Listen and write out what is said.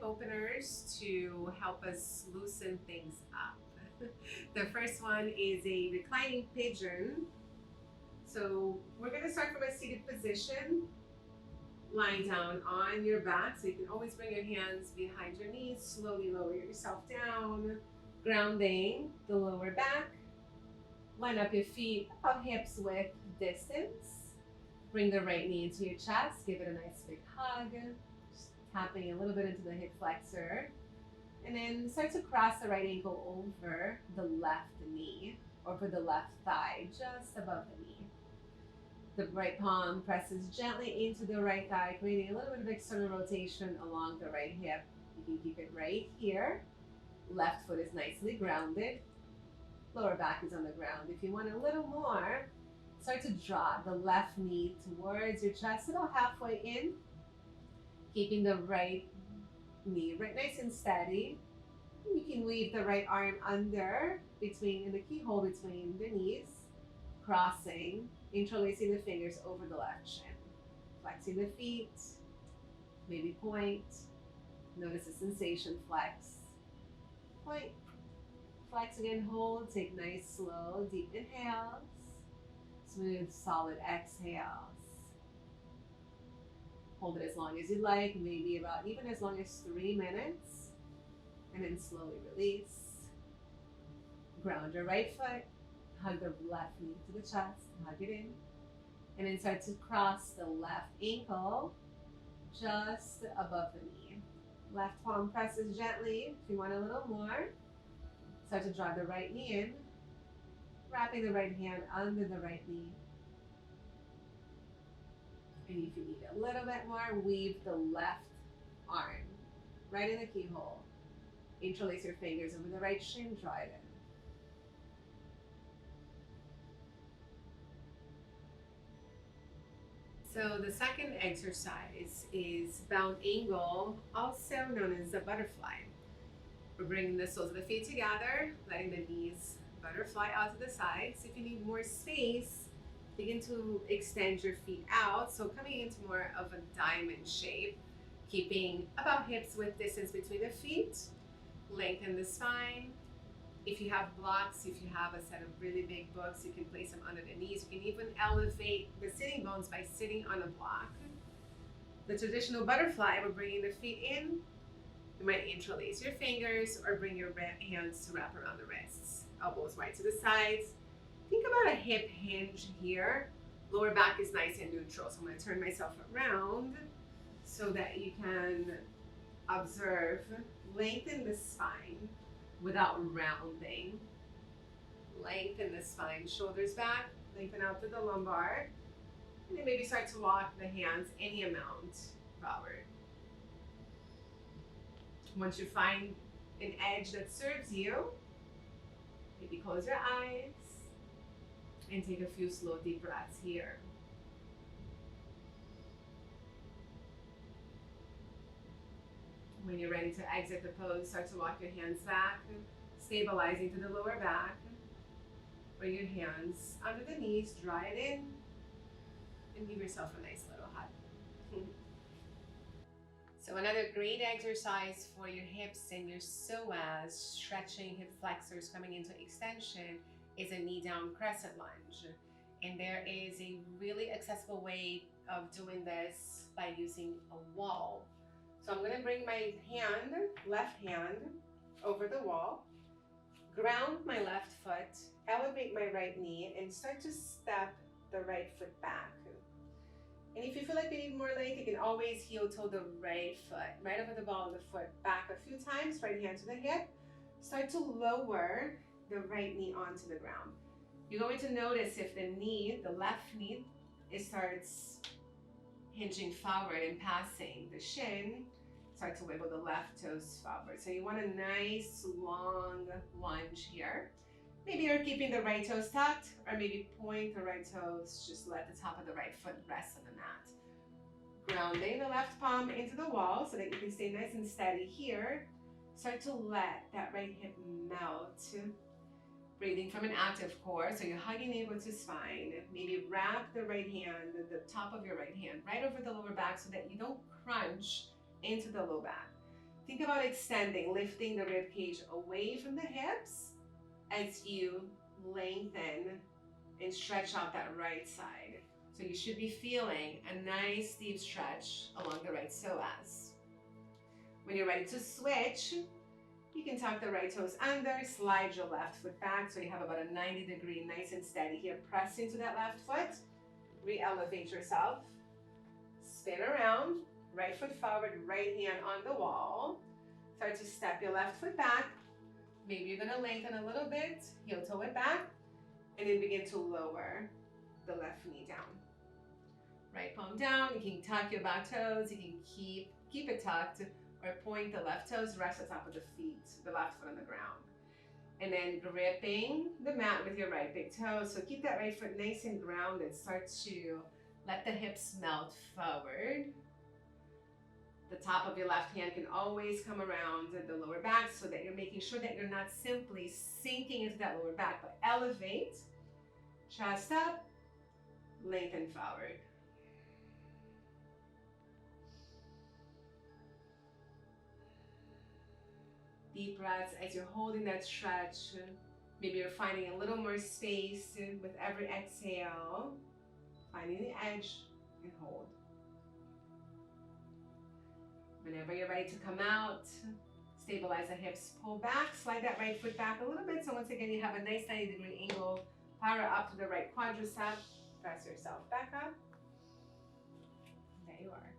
openers to help us loosen things up. The first one is a reclining pigeon. So we're going to start from a seated position, lying down on your back. So you can always bring your hands behind your knees, slowly lower yourself down, grounding the lower back. Line up your feet about hips width distance. Bring the right knee into your chest, give it a nice big hug, just tapping a little bit into the hip flexor. And then start to cross the right ankle over the left knee, or for the left thigh, just above the knee. The right palm presses gently into the right thigh, creating a little bit of external rotation along the right hip. You can keep it right here. Left foot is nicely grounded. Lower back is on the ground. If you want a little more, start to draw the left knee towards your chest, about halfway in, keeping the right knee right nice and steady. You can weave the right arm under, in the keyhole between the knees, crossing, interlacing the fingers over the left shin. Flexing the feet, maybe point. Notice the sensation, flex, point, flex again, hold, take nice, slow, deep inhales, smooth, solid exhales. Hold it as long as you like, maybe about even as long as 3 minutes, and then slowly release. Ground your right foot, hug the left knee to the chest, hug it in, and then start to cross the left ankle just above the knee. Left palm presses gently. If you want a little more, start to draw the right knee in, wrapping the right hand under the right knee. And if you need a little bit more, weave the left arm right in the keyhole. Interlace your fingers over the right shin, draw it in. So the second exercise is bound angle, also known as a butterfly. We're bringing the soles of the feet together, letting the knees butterfly out to the sides. If you need more space, begin to extend your feet out. So coming into more of a diamond shape, keeping about hips width distance between the feet. Lengthen the spine. If you have blocks, if you have a set of really big books, you can place them under the knees. You can even elevate the sitting bones by sitting on a block. The traditional butterfly, we're bringing the feet in. You might interlace your fingers or bring your hands to wrap around the wrists. Elbows wide to the sides. Think about a hip hinge here. Lower back is nice and neutral. So I'm going to turn myself around so that you can observe. Lengthen the spine without rounding. Lengthen the spine, shoulders back, lengthen out to the lumbar. And then maybe start to walk the hands any amount forward. Once you find an edge that serves you, maybe close your eyes and take a few slow deep breaths here. When you're ready to exit the pose, start to walk your hands back, stabilizing to the lower back. Bring your hands under the knees, draw it in, and give yourself a nice little hug. So another great exercise for your hips and your psoas, stretching hip flexors coming into extension, is a knee down crescent lunge. And there is a really accessible way of doing this by using a wall. So I'm going to bring my hand, left hand, over the wall, ground my left foot, elevate my right knee, and start to step the right foot back. And if you feel like you need more length, you can always heel toe the right foot, right over the ball of the foot, back a few times, right hand to the hip. Start to lower the right knee onto the ground. You're going to notice if the knee, the left knee, it starts hinging forward and passing the shin, start to wiggle the left toes forward. So you want a nice long lunge here. Maybe you're keeping the right toes tucked, or maybe point the right toes, just let the top of the right foot rest on the mat. Grounding the left palm into the wall so that you can stay nice and steady here. Start to let that right hip melt. Breathing from an active core, so you're hugging the navel to spine. Maybe wrap the right hand, the top of your right hand, right over the lower back so that you don't crunch into the low back. Think about extending, lifting the rib cage away from the hips as you lengthen and stretch out that right side. So you should be feeling a nice deep stretch along the right psoas. When you're ready to switch, you can tuck the right toes under, slide your left foot back so you have about a 90-degree, nice and steady here. Press into that left foot, re-elevate yourself, spin around, right foot forward, right hand on the wall. Start to step your left foot back. Maybe you're gonna lengthen a little bit, heel toe it back, and then begin to lower the left knee down. Right palm down, you can tuck your back toes, you can keep it tucked, or point the left toes, rest the top of the feet, the left foot on the ground. And then gripping the mat with your right big toe. So keep that right foot nice and grounded. Start to let the hips melt forward. The top of your left hand can always come around the lower back so that you're making sure that you're not simply sinking into that lower back, but elevate, chest up, lengthen forward. Deep breaths as you're holding that stretch. Maybe you're finding a little more space with every exhale. Finding the edge and hold. Whenever you're ready to come out, stabilize the hips, pull back, slide that right foot back a little bit. So once again, you have a nice 90-degree angle. Power up to the right quadricep. Press yourself back up. There you are.